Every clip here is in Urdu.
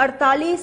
48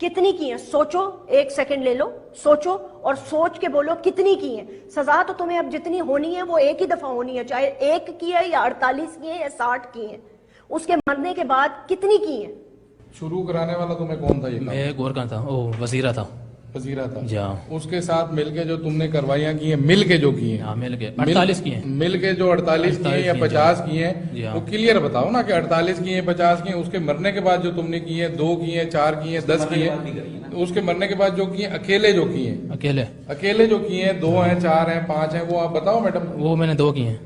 کتنی کی ہیں سوچو, ایک سیکنڈ لے لو, سوچو اور سوچ کے بولو کتنی کی ہیں. سزا تو تمہیں اب جتنی ہونی ہے وہ ایک ہی دفعہ ہونی ہے, چاہے 1 کی ہے یا 48 کی ہے یا 60 کی ہیں. اس کے مرنے کے بعد کتنی کی ہیں؟ شروع کرانے والا تمہیں کون تھا؟ یہ میں گورکان تھا, وزیرہ تھا. وزیرہ تھا. جی ہاں. اس کے ساتھ مل کے جو تم نے کروائیاں کی ہیں, مل کے جو کی ہیں, ہاں مل کے 48 کی ہیں. مل کے جو 48 کی ہیں یا 50 کی ہیں, وہ کلیئر بتاؤ نا کہ 48 کی ہیں 50 کی ہیں. اس کے مرنے کے بعد جو تم نے کی ہیں 2 کی ہیں 4 کی ہیں 10 کی ہیں, اس کے مرنے کے بعد جو کی ہیں اکیلے جو کی ہیں, اکیلے جو کی ہیں 2 ہیں 4 ہیں 5 ہیں, وہ آپ بتاؤ میڈم. وہ میں نے 2 کی ہیں.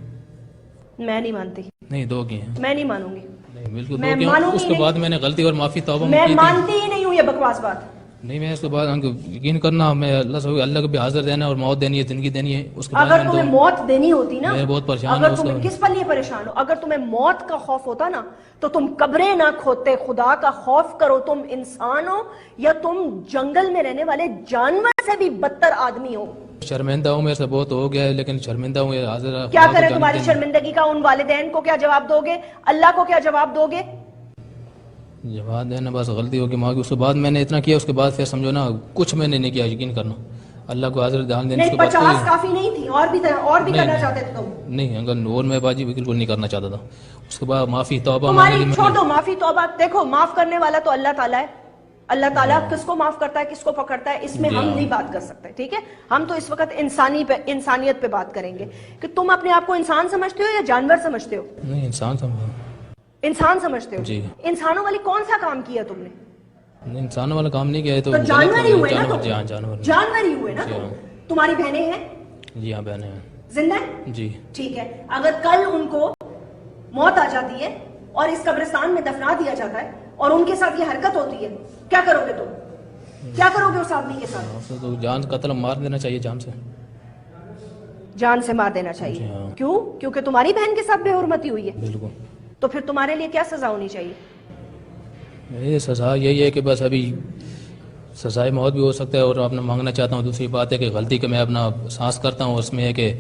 میں نہیں مانتی. نہیں 2 کی ہیں. میں نہیں مانوں گی. بالکل 2 کی ہیں. اس کے بعد میں نے غلطی اور معافی توبہ میں مانتی ہی نہیں ہوں یہ بکواس بات. نہیں میں اس کے بعد یقین کرنا, میں اللہ کو بھی حاضر دینا اور موت دینی ہے, زندگی دینی ہے. اس کے بعد اگر تمہیں موت دینی ہوتی نا, میں بہت پریشان اگر تم کس پر لیے پریشان ہو, اگر تمہیں موت کا خوف ہوتا نا تو تم قبریں نہ کھودتے. خدا کا خوف کرو. تم انسان ہو یا تم جنگل میں رہنے والے جانور سے بھی بدتر آدمی ہو. شرمندہ ہوں, میرے سے بہت ہو گیا ہے, لیکن شرمندہ ہوں. حاضر کیا کرے تمہاری شرمندگی کا؟ ان والدین کو کیا جواب دو گے؟ اللہ کو کیا جواب دو گے؟ جواب دینا بس غلطی ہوگی ماں کی. اس کے بعد میں نے اتنا کیا, اس کے بعد پھر سمجھو نا کچھ میں نے نہیں کیا. یقین کرنا اللہ کو حاضر دھیان دینے. 50 کافی نہیں تھی, اور بھی کرنا چاہتے تھے تم؟ نہیں, اگر اور میں باجی بالکل نہیں کرنا چاہتا تھا. اس کے بعد معافی توبہ تمہاری چھوڑ دو. معافی توبہ دیکھو, معاف کرنے والا تو اللہ تعالیٰ ہے. اللہ تعالیٰ کس کو معاف کرتا ہے کس کو پکڑتا ہے اس میں ہم نہیں بات کر سکتے. ٹھیک ہے, ہم تو اس وقت انسانیت پہ بات کریں گے کہ تم اپنے آپ کو انسان سمجھتے ہو یا جانور سمجھتے ہو؟ نہیں, انسان سمجھو. انسان سمجھتے ہو؟ جی. انسانوں والی کون سا کام کیا تم نے؟ انسانوں والا کام نہیں کیا ہے تو جانور ہی ہوئے نا. جانور ہی ہوئے نا. تمہاری بہنیں ہیں؟ جی ہاں بہنیں ہیں. زندہ ہیں؟ جی. ٹھیک ہے, اگر کل ان کو موت آ جاتی ہے اور اس قبرستان میں دفنا دیا جاتا ہے اور ان کے ساتھ یہ حرکت ہوتی ہے, کیا کرو گے تم؟ کیا کرو گے اس آدمی کے ساتھ؟ تو جان قتل مار دینا چاہیے, جان سے. جان سے مار دینا چاہیے. کیوں؟ کیونکہ تمہاری بہن کے ساتھ بے حرمتی ہوئی ہے. بالکل. تو پھر تمہارے لیے کیا سزا ہونی چاہیے؟ یہ سزا یہی ہے کہ بس ابھی سزائے موت بھی ہو سکتا ہے, اور اپنا مانگنا چاہتا ہوں. دوسری بات ہے کہ غلطی کہ میں اپنا سانس کرتا ہوں, اس میں ہے کہ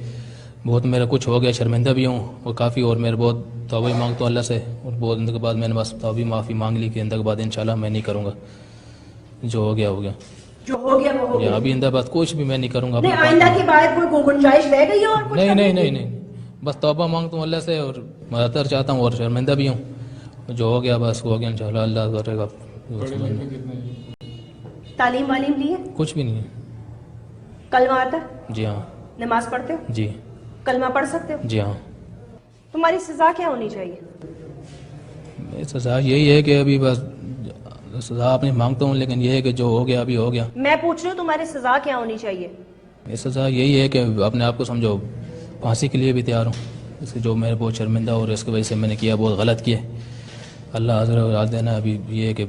بہت میرا کچھ ہو گیا, شرمندہ بھی ہوں اور کافی, اور میرے بہت توبہ بھی مانگتا ہوں اللہ سے. اور بہت دن کے بعد میں نے بس توبہ معافی مانگ لی کہ اندر کے بعد انشاءاللہ میں نہیں کروں گا. جو ہو گیا ہو گیا. جو ہو گیا وہ ہو گیا. ابھی اندر بعد کچھ بھی میں نہیں کروں گا. آئندہ کی بات کوئی گنجائش رہ گئی اور کچھ نہیں, بس توبہ مانگتا ہوں اللہ سے اور مدد چاہتا ہوں, اور شرمندہ بھی ہوں. جو ہو گیا بس ہو گیا, انشاءاللہ اللہ کرے گا. تعلیم والیم لی ہے؟ کچھ بھی نہیں ہے. کلمہ آتا ہے؟ جی ہاں. نماز پڑھتے ہو؟ جی. کلمہ پڑھ سکتے ہو؟ جی ہاں. تمہاری سزا کیا ہونی چاہیے؟ سزا یہی ہے کہ ابھی بس سزا اپنی مانگتا ہوں, لیکن یہ ہے کہ جو ہو گیا ابھی ہو گیا. میں پوچھ رہی ہوں تمہاری سزا کیا ہونی چاہیے؟ سزا یہی ہے کہ اپنے آپ کو سمجھو پھانسی کے لیے بھی تیار ہوں. اس کے جو میں بہت شرمندہ اور اس کی وجہ سے میں نے کیا بہت غلط کیا. اللہ حاضر اور دینا. ابھی یہ ہے کہ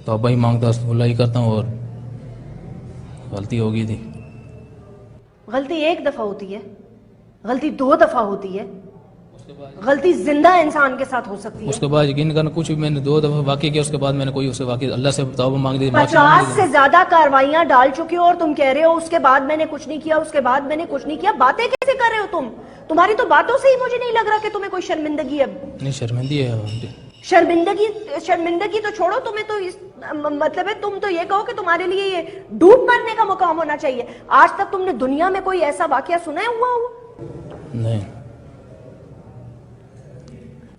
توبہ ہی مانگتا اللہ ہی کرتا ہوں, اور غلطی ہو گئی تھی. غلطی 1 دفعہ ہوتی ہے, غلطی 2 دفعہ ہوتی ہے, غلطی زندہ انسان کے ساتھ ہو سکتی ہے. اس کے بعد یقین کرنا کچھ بھی میں نے 2 دفعہ واقع کیا, اس کے بعد میں نے کوئی اس سے واقع اللہ سے توبہ مانگ دی. 50 سے زیادہ کاروائیاں ڈال چکے ہو اور تم کہہ رہے ہو اس کے بعد میں نے کچھ نہیں کیا, اس کے بعد میں نے کچھ نہیں کیا. باتیں کیسے کر رہے ہو تم؟ تمہاری تو باتوں سے ہی مجھے نہیں لگ رہا کہ تمہیں کوئی شرمندگی ہے. نہیں شرمندگی ہے. شرمندگی تو چھوڑو, تمہیں تو مطلب ہے تم تو یہ کہو کہ تمہارے لیے یہ ڈوب مرنے کا مقام ہونا چاہیے. آج تک تم نے دنیا میں کوئی ایسا واقعہ سنا ہوا ہو؟ نہیں.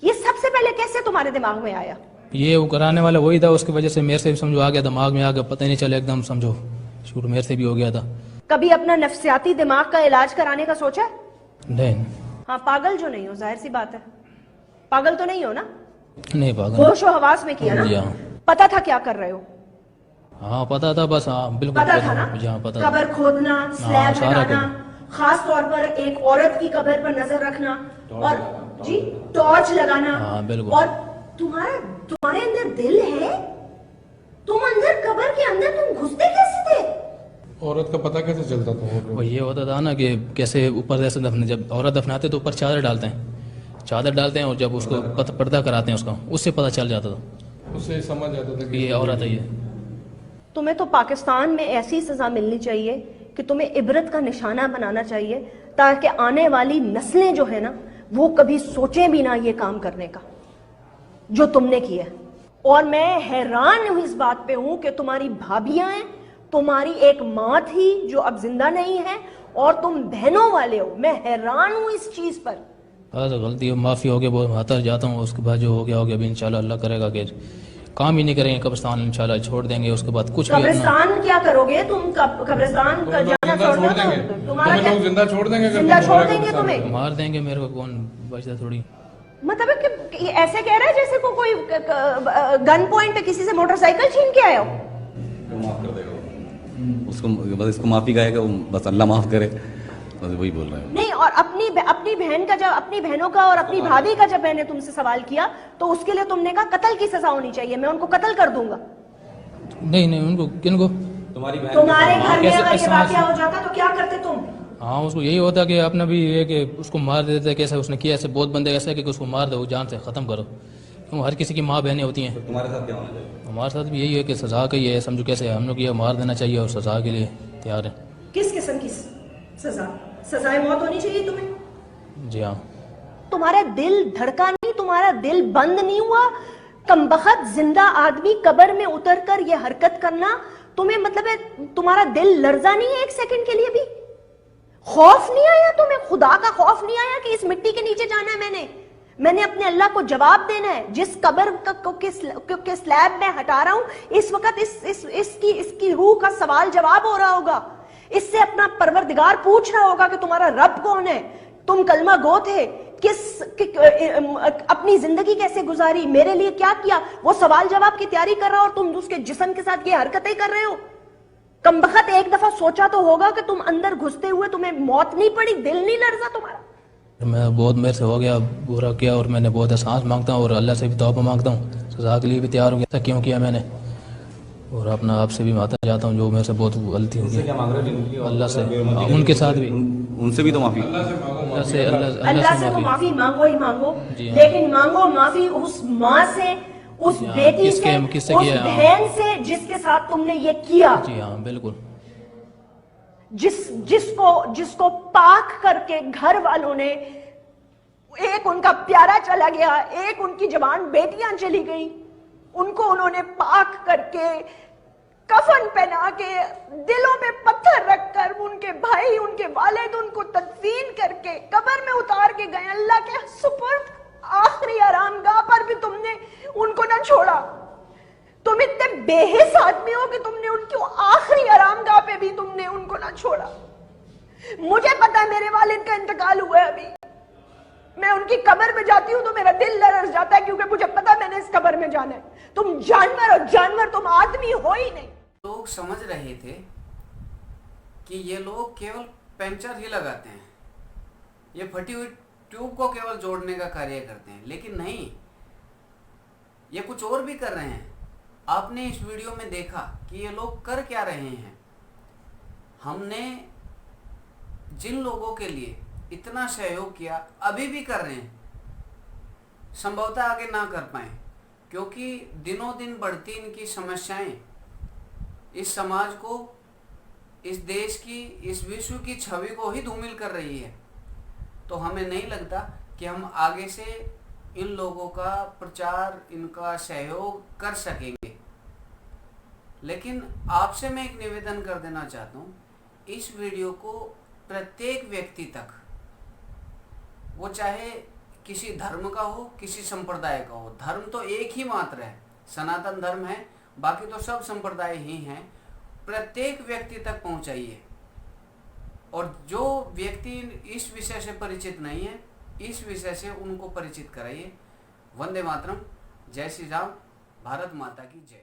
یہ سب سے پہلے کیسے تمہارے دماغ میں آیا؟ یہ وہ کرانے والا وہی تھا, اس کی وجہ سے میرے سے بھی سمجھو آ گیا, دماغ میں آ گیا, پتہ نہیں چلا, ایک دم سمجھو شروع میرے سے بھی ہو گیا تھا. کبھی اپنا نفسیاتی دماغ کا علاج کرانے کا سوچا؟ نہیں. ہاں پاگل جو نہیں ہو, ظاہر سی بات ہے, پاگل تو نہیں ہو نا؟ نہیں پاگل. ہوش و حواس میں کیا نا؟ پتا تھا کیا کر رہے ہو؟ ہاں پتا تھا, بس ہاں بالکل پتا تھا نا. قبر کھودنا, سلیب لگانا, خاص طور پر ایک عورت کی قبر پر نظر رکھنا, اور جی ٹارچ لگانا, اور تمہارے اندر دل ہے, تم اندر قبر کے اندر تم گھستے کیسے تھے؟ عورت کا پتہ کیسے چلتا تھا؟ وہ یہ ہوتا تھا نا کہ کیسے اوپر جیسے جب عورت دفناتے تو اوپر چادر ڈالتے ہیں, اور جب اس کو پردہ کراتے ہیں اس سے پتہ چل جاتا تھا, اس سے سمجھ جاتا تھا کہ یہ عورت ہے. یہ تمہیں تو پاکستان میں ایسی سزا ملنی چاہیے کہ تمہیں عبرت کا نشانہ بنانا چاہیے, تاکہ آنے والی نسلیں جو ہے نا وہ کبھی سوچیں بھی نہ یہ کام کرنے کا جو تم نے کیا. اور میں حیران ہوں اس بات پہ ہوں کہ تمہاری بھابیاں ہیں, تمہاری ایک ماں تھی جو اب زندہ نہیں ہے, اور تم بہنوں والے ہو. میں حیران ہوں اس چیز پر. غلطی معافی ہو گیا, بہت ہاتھ جاتا ہوں. اس کے بعد جو ہو گیا ابھی انشاءاللہ اللہ کرے گا کہ کام ہی نہیں کریں گے, قبرستان انشاءاللہ چھوڑ دیں گے. اس کے بعد کچھ بھی قبرستان کیا کرو گے تم؟ قبرستان کا جانا چھوڑ دیں گے, تمہارا لوگ زندہ چھوڑ دیں گے, زندہ چھوڑ دیں گے تمہیں, مار دیں گے. میرے کو کون بچتا تھوڑی. مطلب کہ ایسے کہہ رہا ہے جیسے کوئی گن پوائنٹ پہ کسی سے موٹر سائیکل چھین کے آیا ہو. معاف کر دے گا اس کو, بس اس کو معافی کہے گا, بس اللہ معاف کرے, بس وہی بول رہے ہیں. نہیں, اور اپنی بہن کا, جب اپنی بہنوں کا اور اپنی بھابھی کا جب میں نے تم سے سوال کیا تو اس کے لیے تم نے کہا قتل کی سزا ہونی چاہیے, میں ان کو قتل کر دوں گا. نہیں ان کو, کن کو؟ تمہارے گھر میں اگر یہ واقعہ ہو جاتا تو کیا کرتے تم؟ ہاں اس کو یہی ہوتا کہ اپنا بھی یہ کہ اس کو مار دیتے. کیسے اس نے کیا, ایسے بہت بندے ایسے کہ اس کو مار دو, وہ جان سے ختم کرو. کیوں ہر کسی کی ماں بہنیں ہوتی ہیں. تمہارے ساتھ کیا ہونا چاہیے؟ ہمارے ساتھ بھی یہی ہے کہ سزا کا یہ ہے, سمجھو کیسے ہم لوگ یہ مار دینا چاہیے اور سزا کے لیے تیار ہیں. کس قسم کی سزا؟ سزائے موت ہونی چاہیے تمہیں. جی ہاں. تمہارا دل دھڑکا نہیں, تمہارا دل بند نہیں ہوا؟ کمبخت زندہ آدمی قبر میں اتر کر یہ حرکت کرنا تمہیں, مطلب ہے تمہارا دل لرزا نہیں ہے ایک سیکنڈ کے لیے بھی؟ خوف نہیں آیا تمہیں؟ خدا کا خوف نہیں آیا کہ اس مٹی کے نیچے جانا ہے؟ میں نے اپنے اللہ کو جواب دینا ہے. جس قبر کے سلیب میں ہٹا رہا ہوں اس وقت اس کی روح کا سوال جواب ہو رہا ہوگا. اس سے اپنا پروردگار پوچھ رہا ہوگا کہ تمہارا رب کون ہے, تم کلمہ گو تھے, اپنی زندگی کیسے گزاری, میرے لیے کیا کیا. وہ سوال جواب کی تیاری کر رہا ہو اور تم اس کے جسم کے ساتھ یہ حرکتیں کر رہے ہو. کمبخت ایک دفعہ سوچا تو ہوگا کہ تم اندر گھستے ہوئے تمہیں موت نہیں پڑی, دل نہیں لرزا تمہارا؟ میں بہت میرے سے ہو گیا, برا کیا, اور میں نے بہت احساس مانگتا ہوں اور اللہ سے بھی توبہ مانگتا ہوں. سزا کے لیے بھی تیار ہوں کہ ایسا کیوں کیا میں نے, اور اپنا آپ سے بھی معافی چاہتا ہوں جو میرے سے بہت غلطی ہو گئی. اللہ سے, ان کے ساتھ بھی, ان سے بھی تو معافی, اللہ سے تو معافی مانگو ہی مانگو, لیکن مانگو معافی اس ماں سے, اس بیٹی سے, اس بہن سے جس کے ساتھ تم نے یہ کیا. جی ہاں بالکل. جس کو پاک کر کے گھر والوں نے, ایک ان کا پیارا چلا گیا, ایک ان کی جوان بیٹیاں چلی گئیں, ان کو انہوں نے پاک کر کے, کفن پہنا کے, دلوں میں پتھر رکھ کر, ان کے بھائی, ان کے والد ان کو تدفین کر کے قبر میں اتار کے گئے. اللہ کے سپرد آخری آرام گاہ پر بھی تم نے ان کو نہ چھوڑا. تم اتنے بے حس آدمی ہو کہ تم نے ان کی آخری آرام گاہ پہ بھی تم نے ان کو نہ چھوڑا. مجھے پتا ہے میرے والد کا انتقال ہوا ہے, ابھی میں ان کی قبر میں جاتی ہوں تو میرا دل لرز جاتا ہے, کیونکہ مجھے پتا میں نے اس قبر میں جانا ہے. تم جانور ہو, جانور, تم آدمی ہو ہی نہیں. لوگ سمجھ رہے تھے کہ یہ لوگ کیول پنچر ہی لگاتے ہیں, یہ پھٹی ہوئی ٹیوب کو کیول جوڑنے کا کاریہ کرتے ہیں, لیکن نہیں, یہ کچھ اور بھی کر رہے ہیں. آپ نے اس ویڈیو میں دیکھا کہ یہ لوگ کر کیا رہے ہیں. ہم نے جن لوگوں کے لیے اتنا سہیوگ کیا, ابھی بھی کر رہے ہیں, سمبھوتہ آگے نہ کر پائیں, کیونکہ دنوں دن بڑھتی ان کی سمسیایں اس سماج کو, اس دیش کی, اس وشو کی چھوی کو ہی دھومل کر رہی ہے. تو ہمیں نہیں لگتا کہ ہم آگے سے ان لوگوں کا پرچار, ان کا سہیوگ کر سکیں گے. لیکن آپ سے میں ایک نویدن کر دینا چاہتا ہوں, اس ویڈیو کو پرتیک ویکتی تک, وہ چاہے کسی دھرم کا ہو, کسی سمپردائے کا ہو, دھرم تو ایک ہی ماتر ہے, سناتن دھرم ہے, باقی تو سب سمپردائے ہی ہیں, پرتیک ویکتی تک پہنچائیے. اور جو ویکتی اس وشے سے پریچت نہیں ہے, اس وشے سے ان کو پریچت کرائیے. وندے ماترم, جے شری رام, بھارت ماتا کی جے.